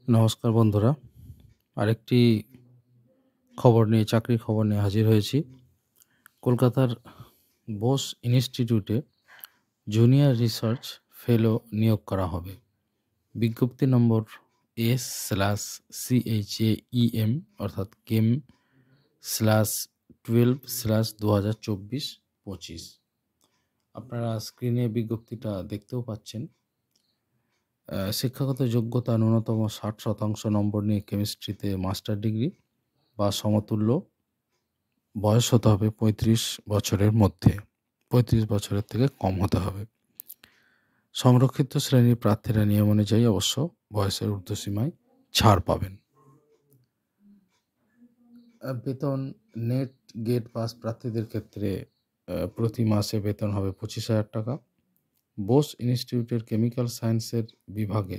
নমস্কার বন্ধুরা, আরেকটি চাকরির খবর নিয়ে হাজির হয়েছি। কলকাতার বোস ইনস্টিটিউটে জুনিয়র রিসার্চ ফেলো নিয়োগ করা হবে। বিজ্ঞপ্তি নম্বর S/CHAEM অর্থাৎ KEM/12/2024-25। আপনারা স্ক্রিনে বিজ্ঞপ্তিটা দেখতেও পাচ্ছেন। শিক্ষাগত যোগ্যতা ন্যূনতম 60% নম্বর নিয়ে কেমিস্ট্রিতে মাস্টার ডিগ্রি বা সমতুল্য। বয়স হতে হবে 35 বছরের মধ্যে, 35 বছরের থেকে কম হতে হবে। সংরক্ষিত শ্রেণীর প্রার্থীরা নিয়ম অনুযায়ী অবশ্য বয়সের ঊর্ধ্বসীমায় ছাড় পাবেন। বেতন নেট গেট পাস প্রার্থীদের ক্ষেত্রে প্রতি মাসে বেতন হবে 25,000 টাকা। বোস ইনস্টিটিউটের কেমিক্যাল সায়েন্সের বিভাগে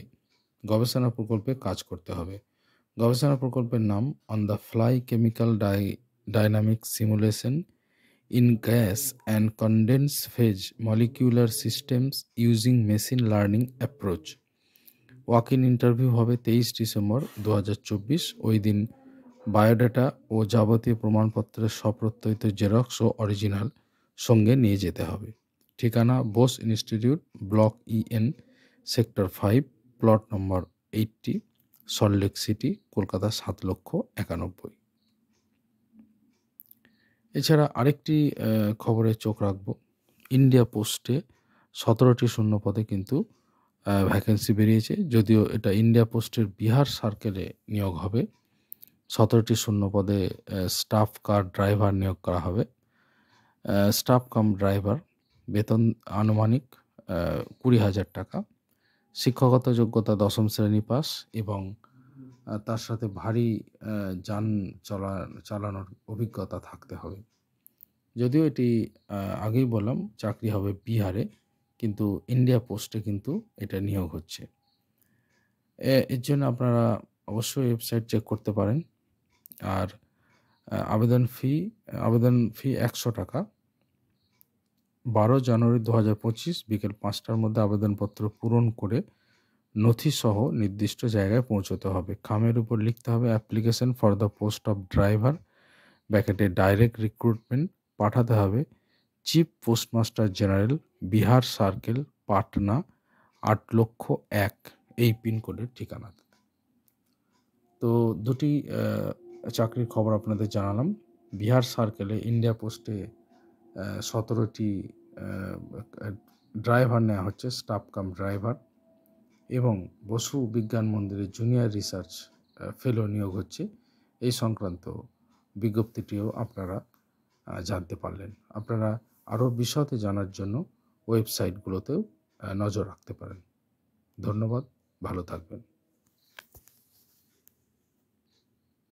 গবেষণা প্রকল্পে কাজ করতে হবে। গবেষণা প্রকল্পের নাম on the fly chemical dynamic simulation in gas and condense phase molecular systems using machine learning approach. Walk in interview হবে 23 ডিসেম্বর 2024। ওই দিন বায়োডাটা ও যাবতীয় প্রমাণপত্রের সপ্রত্যয়িত জেরক্স ও অরিজিনাল সঙ্গে নিয়ে যেতে হবে। ঠিকানা Bose institute, block EN, sector 5, plot নম্বর 80, সল্টলেক সিটি, কলকাতা 7,91,000। এছাড়া আরেকটি খবরে চোখ রাখবো। ইন্ডিয়া পোস্টে 17টি শূন্য পদে কিন্তু ভ্যাকেন্সি বেরিয়েছে। যদিও এটা ইন্ডিয়া পোস্টের বিহার সার্কেলে নিয়োগ হবে। 17টি শূন্য পদে স্টাফ কার ড্রাইভার নিয়োগ করা হবে। স্টাফ কাম ড্রাইভার, বেতন আনুমানিক 20,000 টাকা। শিক্ষাগত যোগ্যতা 10ম শ্রেণী পাস এবং তার সাথে ভারী যান চালানোর অভিজ্ঞতা থাকতে হবে। যদিও এটি আগেই বললাম চাকরি হবে বিহারে, কিন্তু ইন্ডিয়া পোস্টে কিন্তু এটা নিয়োগ হচ্ছে। এর জন্য আপনারা অবশ্যই ওয়েবসাইট চেক করতে পারেন। আর আবেদন ফি 100 টাকা। 12 জানুয়ারি 2025 বিকেল 5টার মধ্যে আবেদনপত্র পূরণ করে নথিসহ নির্দিষ্ট জায়গায় পৌঁছতে হবে। খামের উপর লিখতে হবে application for the post of driver ব্র্যাকেটে ডাইরেক্ট রিক্রুটমেন্ট। পাঠাতে হবে chief postmaster general, Bihar circle, Patna 8,01,000 এই পিনকোডের ঠিকানাতে। তো দুটি চাকরির খবর আপনাদের জানালাম। বিহার সার্কেলে ইন্ডিয়া পোস্টে 17টি ড্রাইভার নেওয়া হচ্ছে, স্টাফ কাম ড্রাইভার, এবং বসু বিজ্ঞান মন্দিরে জুনিয়র রিসার্চ ফেলো নিয়োগ হচ্ছে। এই সংক্রান্ত বিজ্ঞপ্তিটিও আপনারা জানতে পারলেন। আপনারা আরও বিশদে জানার জন্য ওয়েবসাইটগুলোতেও নজর রাখতে পারেন। ধন্যবাদ, ভালো থাকবেন।